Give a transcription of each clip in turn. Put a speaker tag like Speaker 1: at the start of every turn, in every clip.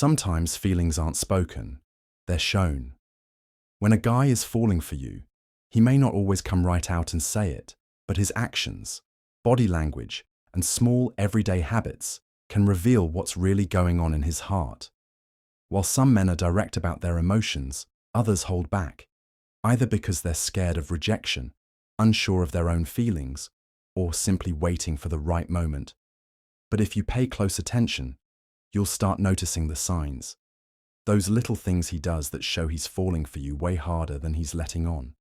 Speaker 1: Sometimes feelings aren't spoken, they're shown. When a guy is falling for you, he may not always come right out and say it, but his actions, body language, and small everyday habits can reveal what's really going on in his heart. While some men are direct about their emotions, others hold back, either because they're scared of rejection, unsure of their own feelings, or simply waiting for the right moment. But if you pay close attention, you'll start noticing the signs. Those little things he does that show he's falling for you way harder than he's letting on.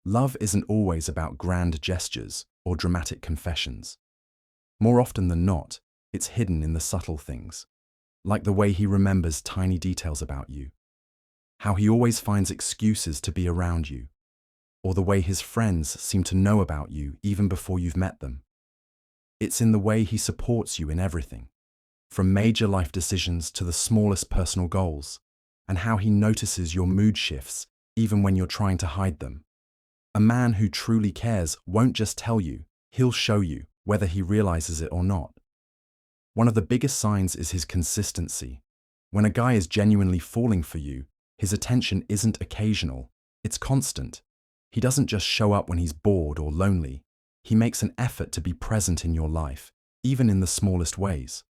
Speaker 1: Love isn't always about grand gestures or dramatic confessions. More often than not, it's hidden in the subtle things, like the way he remembers tiny details about you, how he always finds excuses to be around you, or the way his friends seem to know about you even before you've met them. It's in the way he supports you in everything, from major life decisions to the smallest personal goals, and how he notices your mood shifts even when you're trying to hide them. A man who truly cares won't just tell you, he'll show you, whether he realizes it or not. One of the biggest signs is his consistency. When a guy is genuinely falling for you, his attention isn't occasional, it's constant. He doesn't just show up when he's bored or lonely. He makes an effort to be present in your life, even in the smallest ways.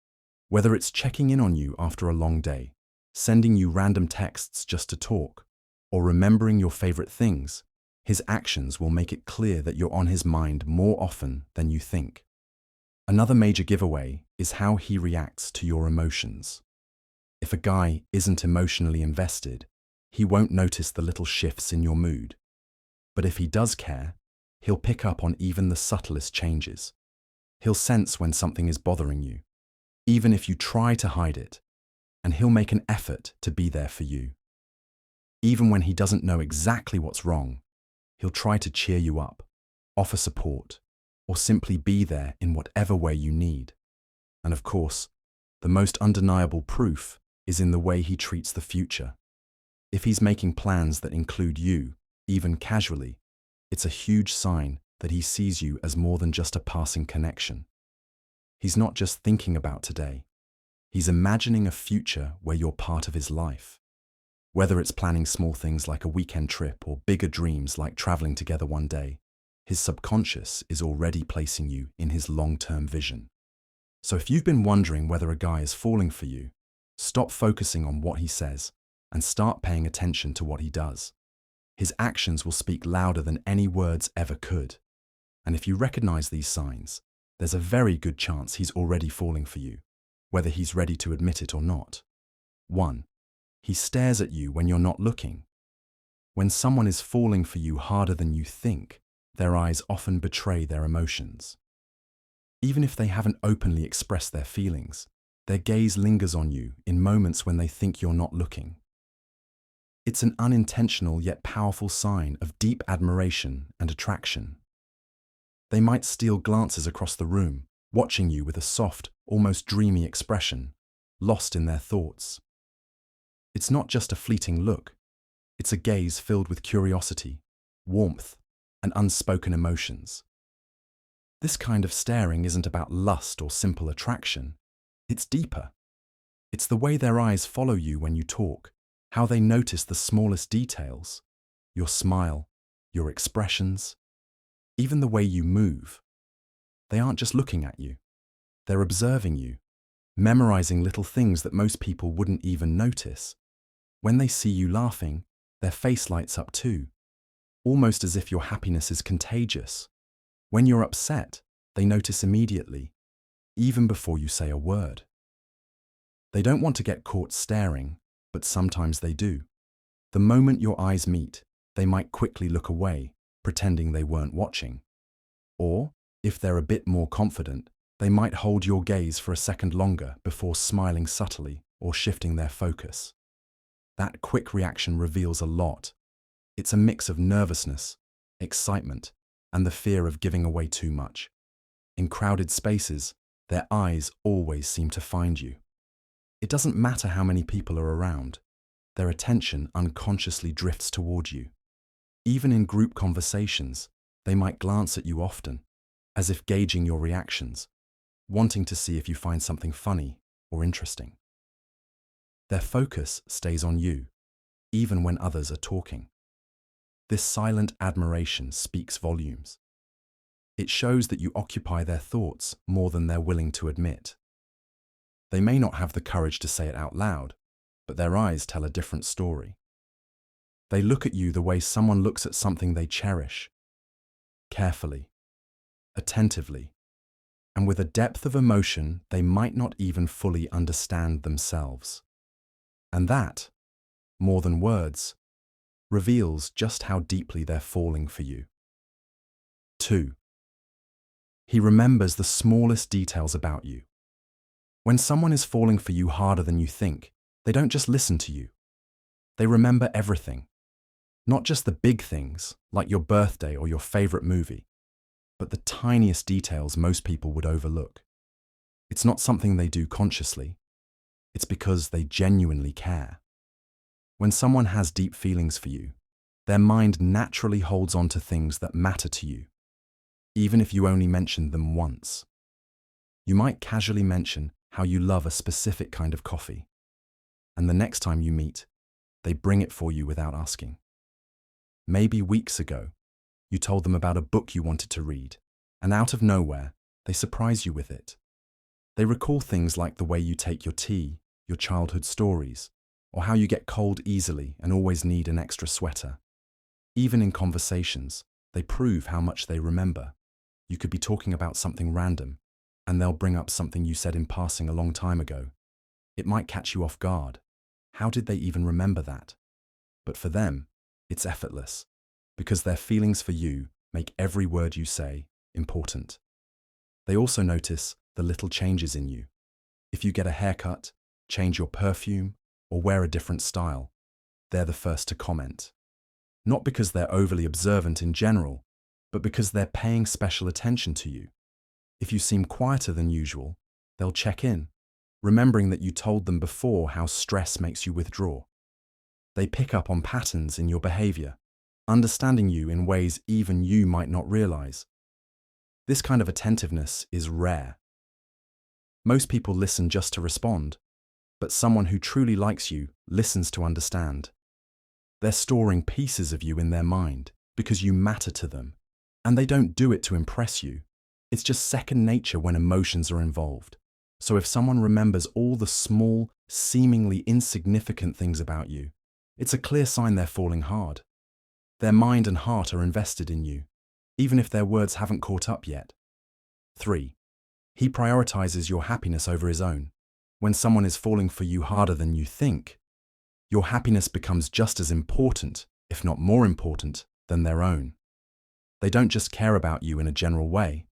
Speaker 1: Whether it's checking in on you after a long day, sending you random texts just to talk, or remembering your favorite things, his actions will make it clear that you're on his mind more often than you think. Another major giveaway is how he reacts to your emotions. If a guy isn't emotionally invested, he won't notice the little shifts in your mood. But if he does care, he'll pick up on even the subtlest changes. He'll sense when something is bothering you, even if you try to hide it, and he'll make an effort to be there for you. Even when he doesn't know exactly what's wrong, he'll try to cheer you up, offer support, or simply be there in whatever way you need. And of course, the most undeniable proof is in the way he treats the future. If he's making plans that include you, even casually, it's a huge sign that he sees you as more than just a passing connection. He's not just thinking about today. He's imagining a future where you're part of his life. Whether it's planning small things like a weekend trip or bigger dreams like traveling together one day, his subconscious is already placing you in his long-term vision. So if you've been wondering whether a guy is falling for you, stop focusing on what he says and start paying attention to what he does. His actions will speak louder than any words ever could. And if you recognize these signs, there's a very good chance he's already falling for you, whether he's ready to admit it or not. 1. He stares at you when you're not looking. When someone is falling for you harder than you think, their eyes often betray their emotions. Even if they haven't openly expressed their feelings, their gaze lingers on you in moments when they think you're not looking. It's an unintentional yet powerful sign of deep admiration and attraction. They might steal glances across the room, watching you with a soft, almost dreamy expression, lost in their thoughts. It's not just a fleeting look. It's a gaze filled with curiosity, warmth, and unspoken emotions. This kind of staring isn't about lust or simple attraction. It's deeper. It's the way their eyes follow you when you talk, how they notice the smallest details, your smile, your expressions, even the way you move. They aren't just looking at you. They're observing you, memorizing little things that most people wouldn't even notice. When they see you laughing, their face lights up too, almost as if your happiness is contagious. When you're upset, they notice immediately, even before you say a word. They don't want to get caught staring, but sometimes they do. The moment your eyes meet, they might quickly look away, pretending they weren't watching. Or, if they're a bit more confident, they might hold your gaze for a second longer before smiling subtly or shifting their focus. That quick reaction reveals a lot. It's a mix of nervousness, excitement, and the fear of giving away too much. In crowded spaces, their eyes always seem to find you. It doesn't matter how many people are around, their attention unconsciously drifts toward you. Even in group conversations, they might glance at you often, as if gauging your reactions, wanting to see if you find something funny or interesting. Their focus stays on you, even when others are talking. This silent admiration speaks volumes. It shows that you occupy their thoughts more than they're willing to admit. They may not have the courage to say it out loud, but their eyes tell a different story. They look at you the way someone looks at something they cherish, carefully, attentively, and with a depth of emotion they might not even fully understand themselves. And that, more than words, reveals just how deeply they're falling for you. 2. He remembers the smallest details about you. When someone is falling for you harder than you think, they don't just listen to you. They remember everything. Not just the big things, like your birthday or your favorite movie, but the tiniest details most people would overlook. It's not something they do consciously. It's because they genuinely care. When someone has deep feelings for you, their mind naturally holds on to things that matter to you, even if you only mentioned them once. You might casually mention how you love a specific kind of coffee, and the next time you meet, they bring it for you without asking. Maybe weeks ago, you told them about a book you wanted to read, and out of nowhere, they surprise you with it. They recall things like the way you take your tea, your childhood stories, or how you get cold easily and always need an extra sweater. Even in conversations, they prove how much they remember. You could be talking about something random, and they'll bring up something you said in passing a long time ago. It might catch you off guard. How did they even remember that? But for them, it's effortless, because their feelings for you make every word you say important. They also notice the little changes in you. If you get a haircut, change your perfume, or wear a different style, they're the first to comment. Not because they're overly observant in general, but because they're paying special attention to you. If you seem quieter than usual, they'll check in, remembering that you told them before how stress makes you withdraw. They pick up on patterns in your behavior, understanding you in ways even you might not realize. This kind of attentiveness is rare. Most people listen just to respond, but someone who truly likes you listens to understand. They're storing pieces of you in their mind because you matter to them, and they don't do it to impress you. It's just second nature when emotions are involved. So if someone remembers all the small, seemingly insignificant things about you, it's a clear sign they're falling hard. Their mind and heart are invested in you, even if their words haven't caught up yet. 3. He prioritizes your happiness over his own. When someone is falling for you harder than you think, your happiness becomes just as important, if not more important, than their own. They don't just care about you in a general way.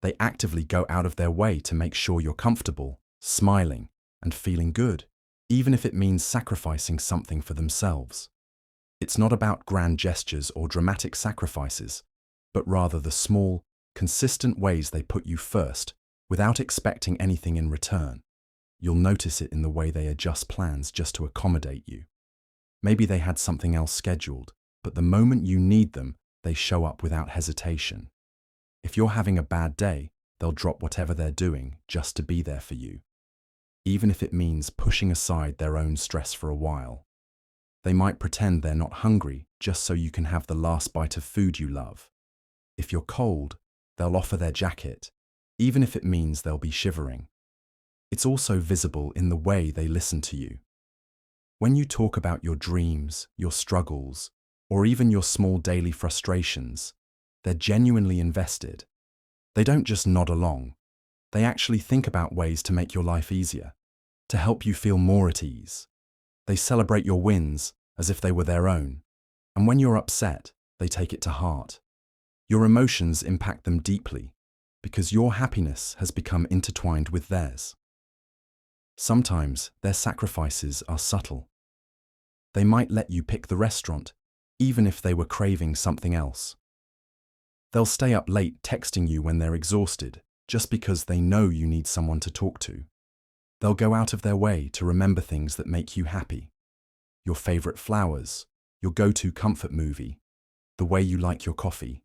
Speaker 1: They actively go out of their way to make sure you're comfortable, smiling, and feeling good, even if it means sacrificing something for themselves. It's not about grand gestures or dramatic sacrifices, but rather the small, consistent ways they put you first without expecting anything in return. You'll notice it in the way they adjust plans just to accommodate you. Maybe they had something else scheduled, but the moment you need them, they show up without hesitation. If you're having a bad day, they'll drop whatever they're doing just to be there for you, even if it means pushing aside their own stress for a while. They might pretend they're not hungry just so you can have the last bite of food you love. If you're cold, they'll offer their jacket, even if it means they'll be shivering. It's also visible in the way they listen to you. When you talk about your dreams, your struggles, or even your small daily frustrations, they're genuinely invested. They don't just nod along. They actually think about ways to make your life easier, to help you feel more at ease. They celebrate your wins as if they were their own, and when you're upset, they take it to heart. Your emotions impact them deeply because your happiness has become intertwined with theirs. Sometimes their sacrifices are subtle. They might let you pick the restaurant, even if they were craving something else. They'll stay up late texting you when they're exhausted, just because they know you need someone to talk to. They'll go out of their way to remember things that make you happy. Your favorite flowers, your go-to comfort movie, the way you like your coffee,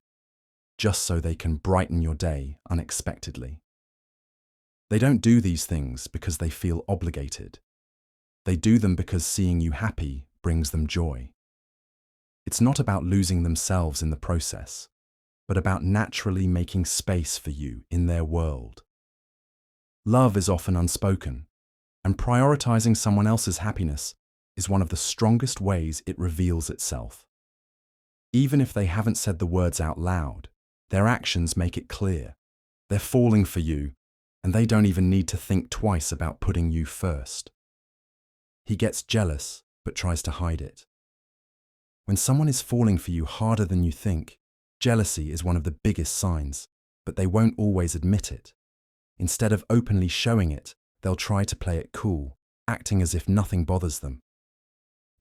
Speaker 1: just so they can brighten your day unexpectedly. They don't do these things because they feel obligated. They do them because seeing you happy brings them joy. It's not about losing themselves in the process, but about naturally making space for you in their world. Love is often unspoken, and prioritizing someone else's happiness is one of the strongest ways it reveals itself. Even if they haven't said the words out loud, their actions make it clear. They're falling for you, and they don't even need to think twice about putting you first. He gets jealous, but tries to hide it. When someone is falling for you harder than you think, jealousy is one of the biggest signs, but they won't always admit it. Instead of openly showing it, they'll try to play it cool, acting as if nothing bothers them.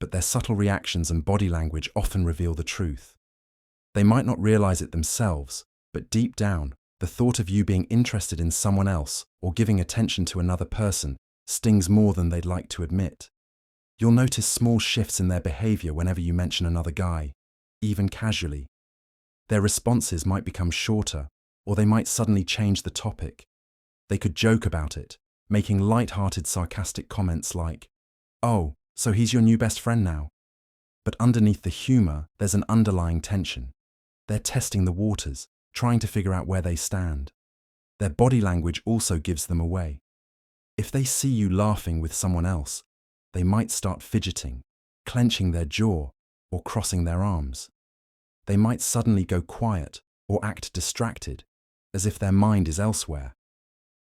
Speaker 1: But their subtle reactions and body language often reveal the truth. They might not realize it themselves, but deep down, the thought of you being interested in someone else or giving attention to another person stings more than they'd like to admit. You'll notice small shifts in their behavior whenever you mention another guy, even casually. Their responses might become shorter, or they might suddenly change the topic. They could joke about it, making light-hearted sarcastic comments like, "Oh, so he's your new best friend now." But underneath the humor, there's an underlying tension. They're testing the waters, trying to figure out where they stand. Their body language also gives them away. If they see you laughing with someone else, they might start fidgeting, clenching their jaw, or crossing their arms. They might suddenly go quiet or act distracted, as if their mind is elsewhere.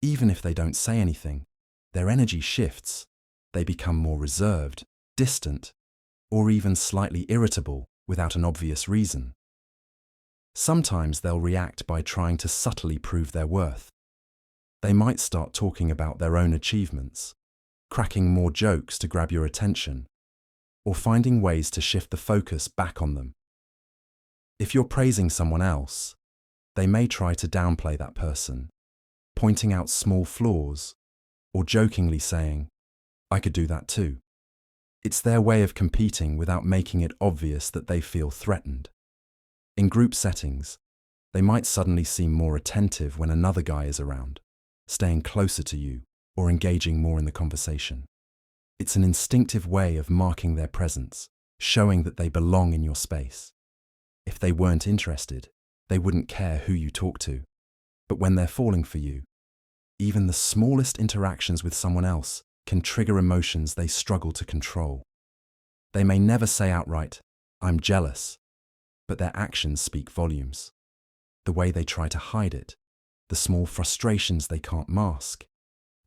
Speaker 1: Even if they don't say anything, their energy shifts. They become more reserved, distant, or even slightly irritable without an obvious reason. Sometimes they'll react by trying to subtly prove their worth. They might start talking about their own achievements, cracking more jokes to grab your attention, or finding ways to shift the focus back on them. If you're praising someone else, they may try to downplay that person, pointing out small flaws, or jokingly saying, "I could do that too." It's their way of competing without making it obvious that they feel threatened. In group settings, they might suddenly seem more attentive when another guy is around, staying closer to you or engaging more in the conversation. It's an instinctive way of marking their presence, showing that they belong in your space. If they weren't interested, they wouldn't care who you talk to. But when they're falling for you, even the smallest interactions with someone else can trigger emotions they struggle to control. They may never say outright, "I'm jealous," but their actions speak volumes. The way they try to hide it, the small frustrations they can't mask,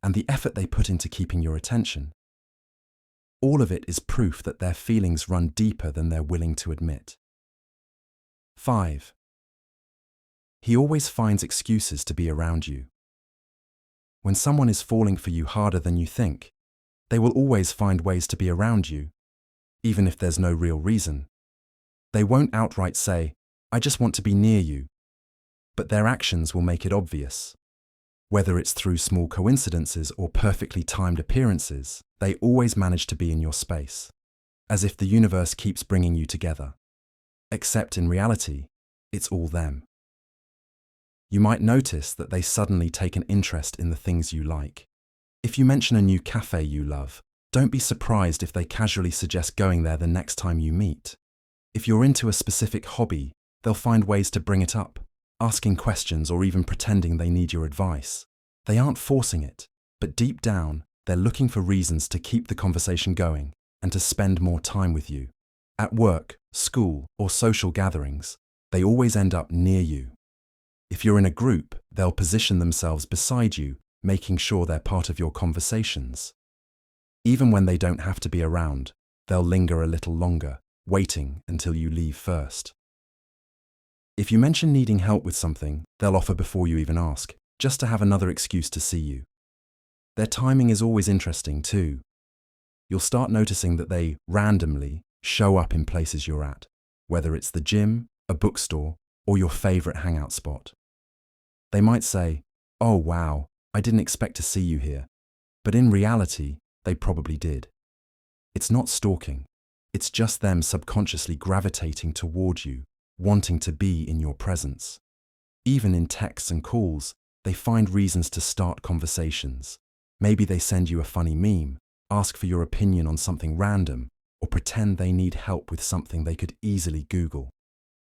Speaker 1: and the effort they put into keeping your attention. All of it is proof that their feelings run deeper than they're willing to admit. 5. He always finds excuses to be around you. When someone is falling for you harder than you think, they will always find ways to be around you, even if there's no real reason. They won't outright say, "I just want to be near you," but their actions will make it obvious. Whether it's through small coincidences or perfectly timed appearances, they always manage to be in your space, as if the universe keeps bringing you together. Except in reality, it's all them. You might notice that they suddenly take an interest in the things you like. If you mention a new cafe you love, don't be surprised if they casually suggest going there the next time you meet. If you're into a specific hobby, they'll find ways to bring it up, asking questions or even pretending they need your advice. They aren't forcing it, but deep down, they're looking for reasons to keep the conversation going and to spend more time with you. At work, school, or social gatherings, they always end up near you. If you're in a group, they'll position themselves beside you, making sure they're part of your conversations. Even when they don't have to be around, they'll linger a little longer, waiting until you leave first. If you mention needing help with something, they'll offer before you even ask, just to have another excuse to see you. Their timing is always interesting too. You'll start noticing that they randomly show up in places you're at, whether it's the gym, a bookstore, or your favorite hangout spot. They might say, "Oh wow, I didn't expect to see you here," but in reality, they probably did. It's not stalking. It's just them subconsciously gravitating toward you, wanting to be in your presence. Even in texts and calls, they find reasons to start conversations. Maybe they send you a funny meme, ask for your opinion on something random, or pretend they need help with something they could easily Google.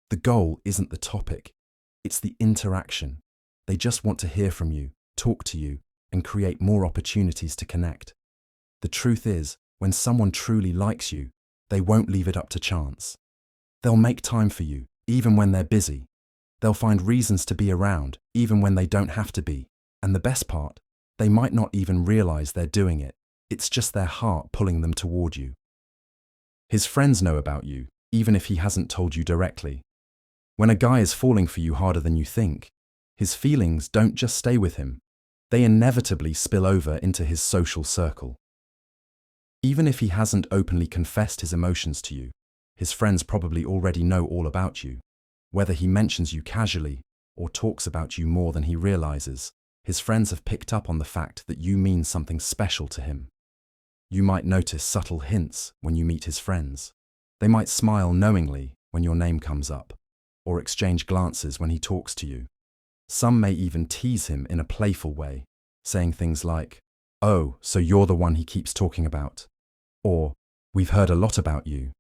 Speaker 1: The goal isn't the topic, it's the interaction. They just want to hear from you, talk to you, and create more opportunities to connect. The truth is, when someone truly likes you, they won't leave it up to chance. They'll make time for you, even when they're busy. They'll find reasons to be around, even when they don't have to be. And the best part, they might not even realize they're doing it. It's just their heart pulling them toward you. His friends know about you, even if he hasn't told you directly. When a guy is falling for you harder than you think, his feelings don't just stay with him. They inevitably spill over into his social circle. Even if he hasn't openly confessed his emotions to you, his friends probably already know all about you. Whether he mentions you casually or talks about you more than he realizes, his friends have picked up on the fact that you mean something special to him. You might notice subtle hints when you meet his friends. They might smile knowingly when your name comes up, or exchange glances when he talks to you. Some may even tease him in a playful way, saying things like, "Oh, so you're the one he keeps talking about," or "We've heard a lot about you."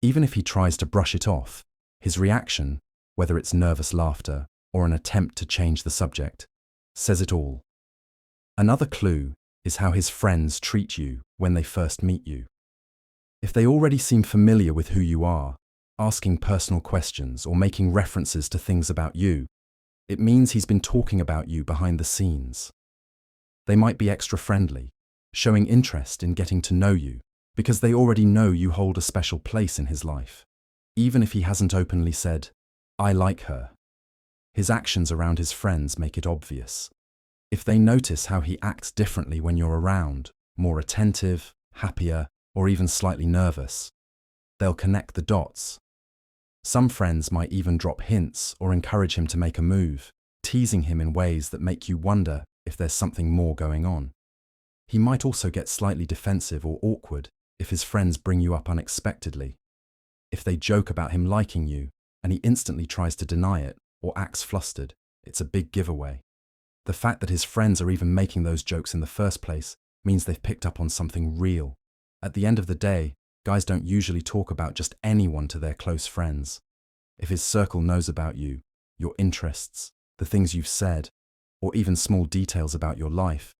Speaker 1: Even if he tries to brush it off, his reaction, whether it's nervous laughter or an attempt to change the subject, says it all. Another clue is how his friends treat you when they first meet you. If they already seem familiar with who you are, asking personal questions or making references to things about you, it means he's been talking about you behind the scenes. They might be extra friendly, showing interest in getting to know you, because they already know you hold a special place in his life. Even if he hasn't openly said, "I like her," his actions around his friends make it obvious. If they notice how he acts differently when you're around, more attentive, happier, or even slightly nervous, they'll connect the dots. Some friends might even drop hints or encourage him to make a move, teasing him in ways that make you wonder if there's something more going on. He might also get slightly defensive or awkward if his friends bring you up unexpectedly. If they joke about him liking you and he instantly tries to deny it or acts flustered, it's a big giveaway. The fact that his friends are even making those jokes in the first place means they've picked up on something real. At the end of the day, guys don't usually talk about just anyone to their close friends. If his circle knows about you, your interests, the things you've said, or even small details about your life,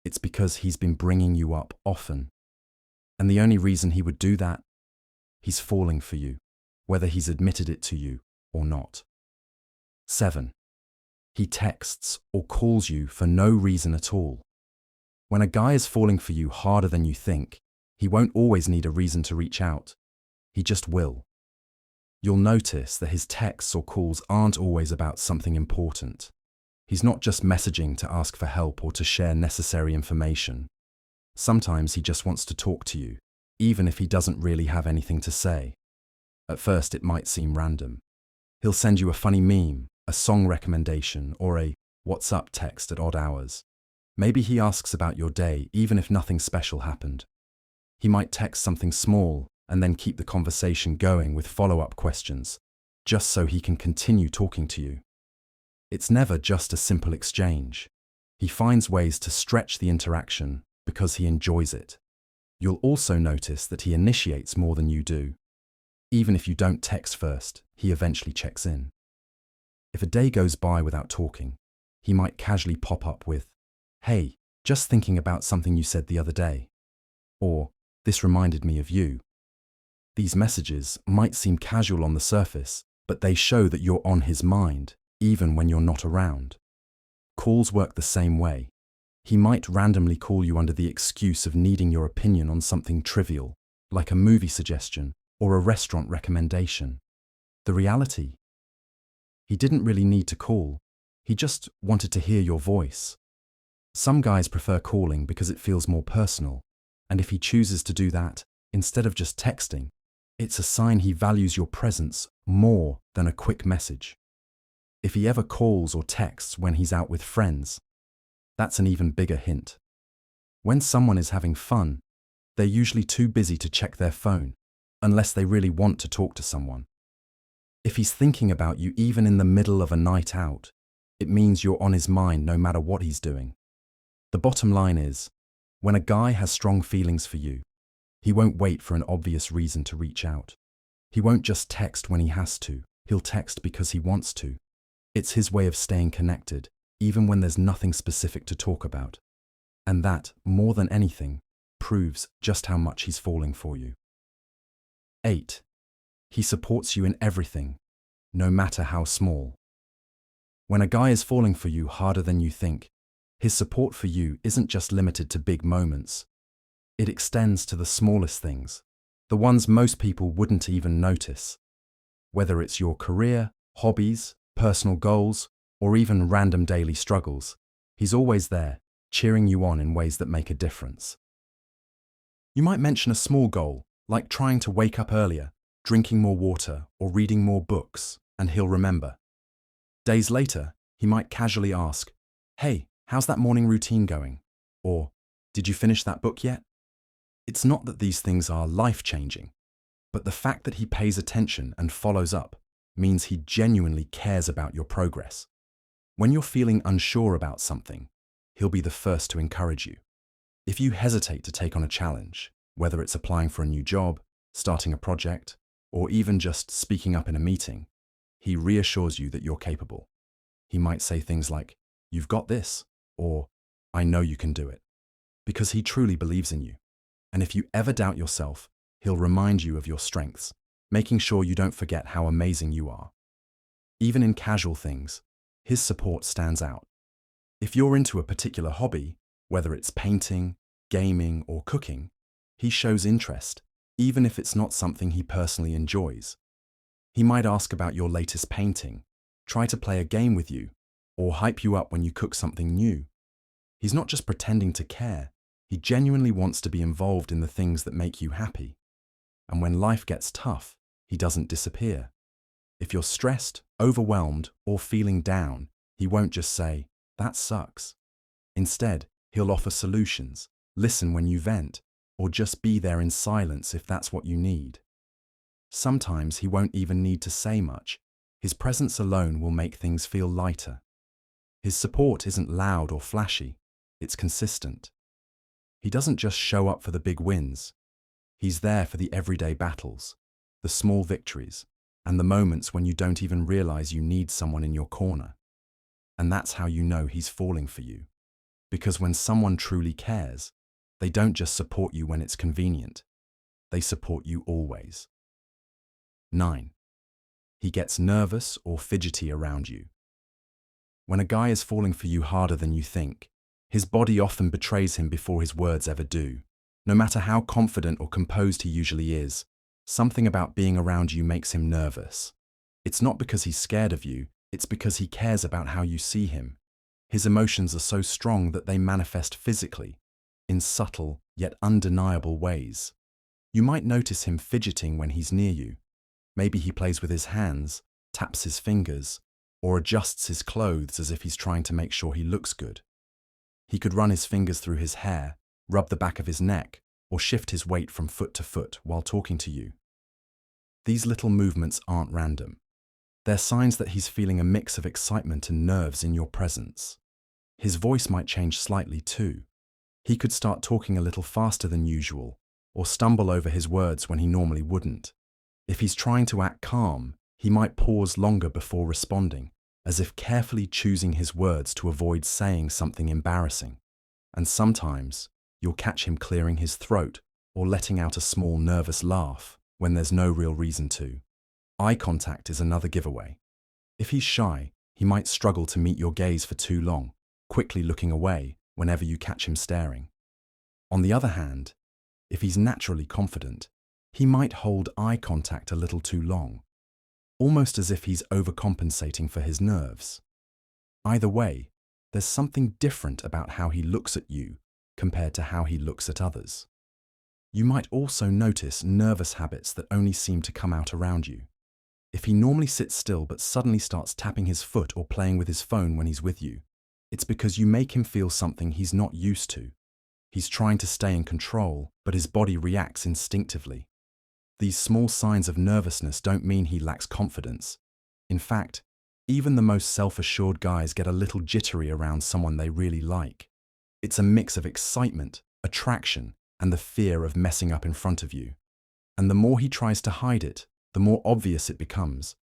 Speaker 1: it's because he's been bringing you up often. And the only reason he would do that? He's falling for you, whether he's admitted it to you or not. 7. He texts or calls you for no reason at all. When a guy is falling for you harder than you think, he won't always need a reason to reach out. He just will. You'll notice that his texts or calls aren't always about something important. He's not just messaging to ask for help or to share necessary information. Sometimes he just wants to talk to you, even if he doesn't really have anything to say. At first it might seem random. He'll send you a funny meme, a song recommendation, or a "What's up" text at odd hours. Maybe he asks about your day, even if nothing special happened. He might text something small and then keep the conversation going with follow-up questions, just so he can continue talking to you. It's never just a simple exchange. He finds ways to stretch the interaction because he enjoys it. You'll also notice that he initiates more than you do. Even if you don't text first, he eventually checks in. If a day goes by without talking, he might casually pop up with, "Hey, just thinking about something you said the other day," or "This reminded me of you." These messages might seem casual on the surface, but they show that you're on his mind, even when you're not around. Calls work the same way. He might randomly call you under the excuse of needing your opinion on something trivial, like a movie suggestion or a restaurant recommendation. The reality? He didn't really need to call. He just wanted to hear your voice. Some guys prefer calling because it feels more personal, and if he chooses to do that, instead of just texting, it's a sign he values your presence more than a quick message. If he ever calls or texts when he's out with friends, that's an even bigger hint. When someone is having fun, they're usually too busy to check their phone, unless they really want to talk to someone. If he's thinking about you even in the middle of a night out, it means you're on his mind no matter what he's doing. The bottom line is, When a guy has strong feelings for you, he won't wait for an obvious reason to reach out. He won't just text when he has to, he'll text because he wants to. It's his way of staying connected, even when there's nothing specific to talk about. And that, more than anything, proves just how much he's falling for you. 8. He supports you in everything, no matter how small. When a guy is falling for you harder than you think, his support for you isn't just limited to big moments. It extends to the smallest things, the ones most people wouldn't even notice. Whether it's your career, hobbies, personal goals, or even random daily struggles, he's always there, cheering you on in ways that make a difference. You might mention a small goal, like trying to wake up earlier, drinking more water, or reading more books, and he'll remember. Days later, he might casually ask, "Hey, how's that morning routine going?" Or, "Did you finish that book yet?" It's not that these things are life-changing, but the fact that he pays attention and follows up means he genuinely cares about your progress. When you're feeling unsure about something, he'll be the first to encourage you. If you hesitate to take on a challenge, whether it's applying for a new job, starting a project, or even just speaking up in a meeting, he reassures you that you're capable. He might say things like, "You've got this," or "I know you can do it," because he truly believes in you. And if you ever doubt yourself, he'll remind you of your strengths, making sure you don't forget how amazing you are. Even in casual things, his support stands out. If you're into a particular hobby, whether it's painting, gaming, or cooking, he shows interest, even if it's not something he personally enjoys. He might ask about your latest painting, try to play a game with you, or hype you up when you cook something new. He's not just pretending to care, he genuinely wants to be involved in the things that make you happy. And when life gets tough, he doesn't disappear. If you're stressed, overwhelmed, or feeling down, he won't just say, "That sucks." Instead, he'll offer solutions, listen when you vent, or just be there in silence if that's what you need. Sometimes he won't even need to say much. His presence alone will make things feel lighter. His support isn't loud or flashy, it's consistent. He doesn't just show up for the big wins. He's there for the everyday battles, the small victories, and the moments when you don't even realize you need someone in your corner. And that's how you know he's falling for you. Because when someone truly cares, they don't just support you when it's convenient. They support you always. 9. He gets nervous or fidgety around you. When a guy is falling for you harder than you think, his body often betrays him before his words ever do. No matter how confident or composed he usually is, something about being around you makes him nervous. It's not because he's scared of you, it's because he cares about how you see him. His emotions are so strong that they manifest physically, in subtle yet undeniable ways. You might notice him fidgeting when he's near you. Maybe he plays with his hands, taps his fingers, or adjusts his clothes as if he's trying to make sure he looks good. He could run his fingers through his hair, rub the back of his neck, or shift his weight from foot to foot while talking to you. These little movements aren't random. They're signs that he's feeling a mix of excitement and nerves in your presence. His voice might change slightly too. He could start talking a little faster than usual, or stumble over his words when he normally wouldn't. If he's trying to act calm, he might pause longer before responding, as if carefully choosing his words to avoid saying something embarrassing. And sometimes, you'll catch him clearing his throat or letting out a small nervous laugh when there's no real reason to. Eye contact is another giveaway. If he's shy, he might struggle to meet your gaze for too long, quickly looking away whenever you catch him staring. On the other hand, if he's naturally confident, he might hold eye contact a little too long, almost as if he's overcompensating for his nerves. Either way, there's something different about how he looks at you compared to how he looks at others. You might also notice nervous habits that only seem to come out around you. If he normally sits still but suddenly starts tapping his foot or playing with his phone when he's with you, it's because you make him feel something he's not used to. He's trying to stay in control, but his body reacts instinctively. These small signs of nervousness don't mean he lacks confidence. In fact, even the most self-assured guys get a little jittery around someone they really like. It's a mix of excitement, attraction, and the fear of messing up in front of you. And the more he tries to hide it, the more obvious it becomes,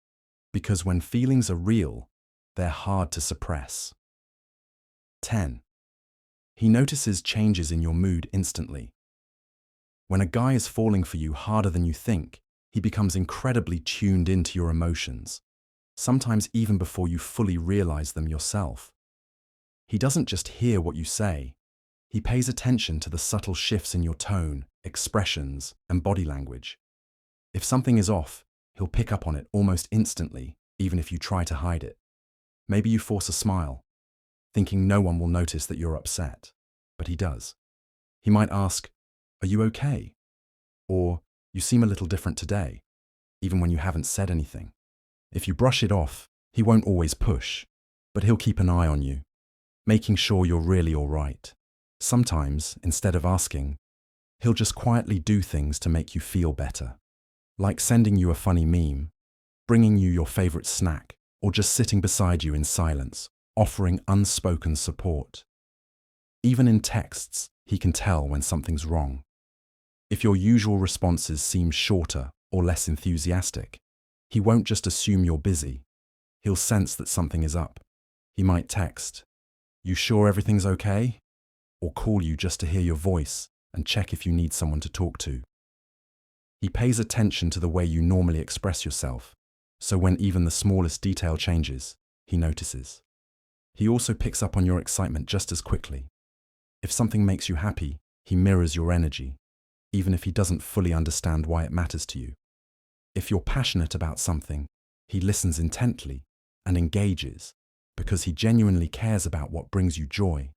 Speaker 1: because when feelings are real, they're hard to suppress. 10. He notices changes in your mood instantly. When a guy is falling for you harder than you think, he becomes incredibly tuned into your emotions, sometimes even before you fully realize them yourself. He doesn't just hear what you say, he pays attention to the subtle shifts in your tone, expressions, and body language. If something is off, he'll pick up on it almost instantly, even if you try to hide it. Maybe you force a smile, thinking no one will notice that you're upset, but he does. He might ask, "Are you okay?" Or, "You seem a little different today," even when you haven't said anything. If you brush it off, he won't always push, but he'll keep an eye on you, making sure you're really all right. Sometimes, instead of asking, he'll just quietly do things to make you feel better, like sending you a funny meme, bringing you your favorite snack, or just sitting beside you in silence, offering unspoken support. Even in texts, he can tell when something's wrong. If your usual responses seem shorter or less enthusiastic, he won't just assume you're busy. He'll sense that something is up. He might text, "You sure everything's okay?" or call you just to hear your voice and check if you need someone to talk to. He pays attention to the way you normally express yourself, so when even the smallest detail changes, he notices. He also picks up on your excitement just as quickly. If something makes you happy, he mirrors your energy, even if he doesn't fully understand why it matters to you. If you're passionate about something, he listens intently and engages because he genuinely cares about what brings you joy.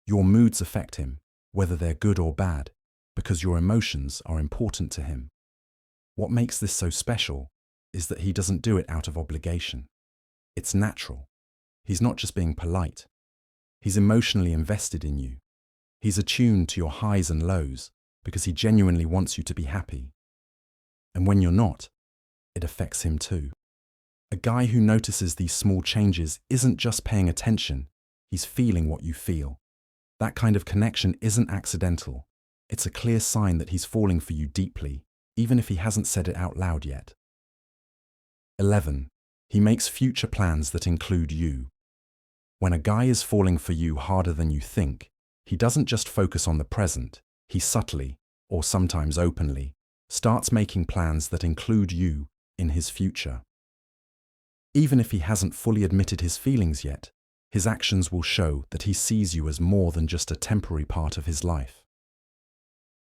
Speaker 1: Your moods affect him, whether they're good or bad, because your emotions are important to him. What makes this so special is that he doesn't do it out of obligation. It's natural. He's not just being polite. He's emotionally invested in you. He's attuned to your highs and lows because he genuinely wants you to be happy. And when you're not, it affects him too. A guy who notices these small changes isn't just paying attention, he's feeling what you feel. That kind of connection isn't accidental. It's a clear sign that he's falling for you deeply, even if he hasn't said it out loud yet. 11. He makes future plans that include you. When a guy is falling for you harder than you think, he doesn't just focus on the present, he subtly, or sometimes openly, starts making plans that include you in his future. Even if he hasn't fully admitted his feelings yet, his actions will show that he sees you as more than just a temporary part of his life.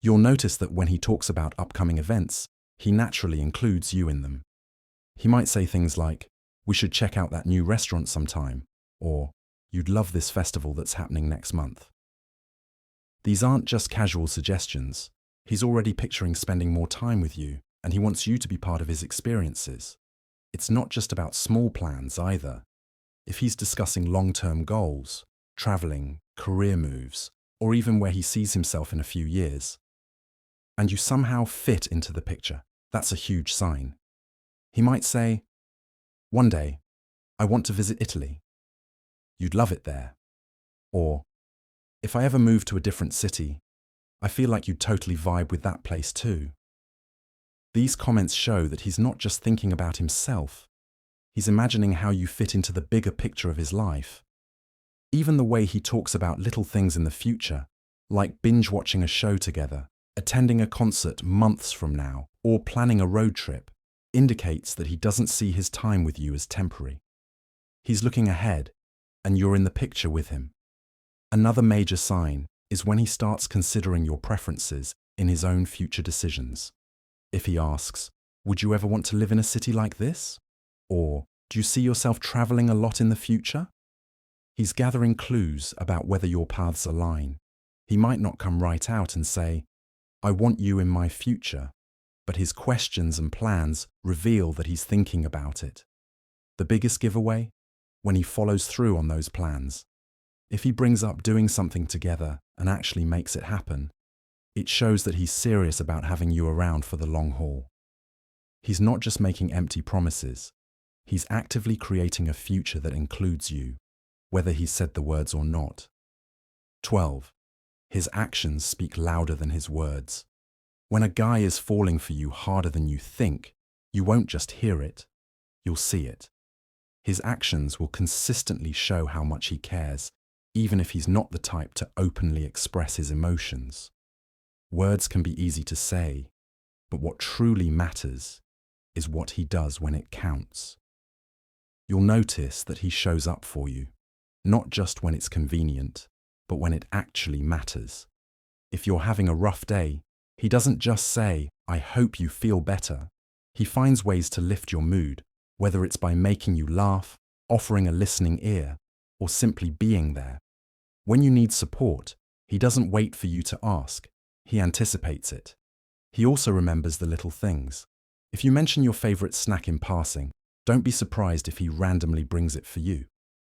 Speaker 1: You'll notice that when he talks about upcoming events, he naturally includes you in them. He might say things like, "We should check out that new restaurant sometime," or "You'd love this festival that's happening next month." These aren't just casual suggestions. He's already picturing spending more time with you, and he wants you to be part of his experiences. It's not just about small plans either. If he's discussing long-term goals, traveling, career moves, or even where he sees himself in a few years, and you somehow fit into the picture, that's a huge sign. He might say, "One day, I want to visit Italy. You'd love it there." Or, "If I ever move to a different city, I feel like you'd totally vibe with that place too." These comments show that he's not just thinking about himself. He's imagining how you fit into the bigger picture of his life. Even the way he talks about little things in the future, like binge-watching a show together, attending a concert months from now, or planning a road trip, indicates that he doesn't see his time with you as temporary. He's looking ahead, and you're in the picture with him. Another major sign is when he starts considering your preferences in his own future decisions. If he asks, "Would you ever want to live in a city like this?" Or, "Do you see yourself traveling a lot in the future?" He's gathering clues about whether your paths align. He might not come right out and say, "I want you in my future," but his questions and plans reveal that he's thinking about it. The biggest giveaway? When he follows through on those plans. If he brings up doing something together and actually makes it happen, it shows that he's serious about having you around for the long haul. He's not just making empty promises. He's actively creating a future that includes you, whether he said the words or not. 12. His actions speak louder than his words. When a guy is falling for you harder than you think, you won't just hear it, you'll see it. His actions will consistently show how much he cares, even if he's not the type to openly express his emotions. Words can be easy to say, but what truly matters is what he does when it counts. You'll notice that he shows up for you, not just when it's convenient, but when it actually matters. If you're having a rough day, he doesn't just say, "I hope you feel better." He finds ways to lift your mood, whether it's by making you laugh, offering a listening ear, or simply being there. When you need support, he doesn't wait for you to ask. He anticipates it. He also remembers the little things. If you mention your favorite snack in passing, don't be surprised if he randomly brings it for you.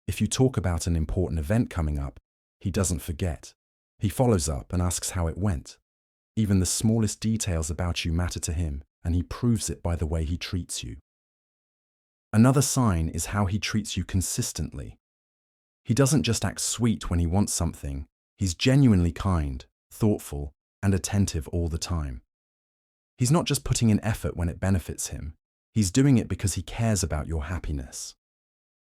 Speaker 1: If you talk about an important event coming up, he doesn't forget. He follows up and asks how it went. Even the smallest details about you matter to him, and he proves it by the way he treats you. Another sign is how he treats you consistently. He doesn't just act sweet when he wants something, he's genuinely kind, thoughtful, and attentive all the time. He's not just putting in effort when it benefits him, he's doing it because he cares about your happiness.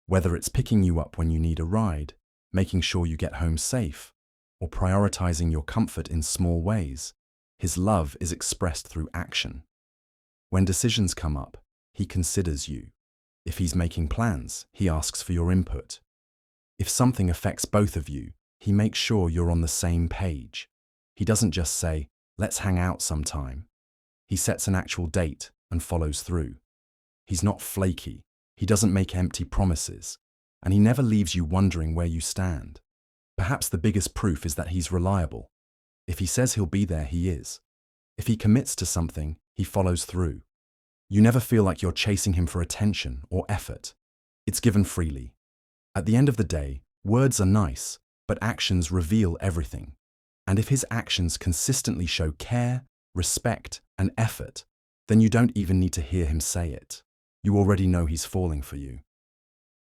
Speaker 1: Whether it's picking you up when you need a ride, making sure you get home safe, or prioritizing your comfort in small ways, his love is expressed through action. When decisions come up, he considers you. If he's making plans, he asks for your input. If something affects both of you, he makes sure you're on the same page. He doesn't just say, "Let's hang out sometime." He sets an actual date and follows through. He's not flaky, he doesn't make empty promises, and he never leaves you wondering where you stand. Perhaps the biggest proof is that he's reliable. If he says he'll be there, he is. If he commits to something, he follows through. You never feel like you're chasing him for attention or effort. It's given freely. At the end of the day, words are nice, but actions reveal everything. And if his actions consistently show care, respect, and effort, then you don't even need to hear him say it. You already know he's falling for you.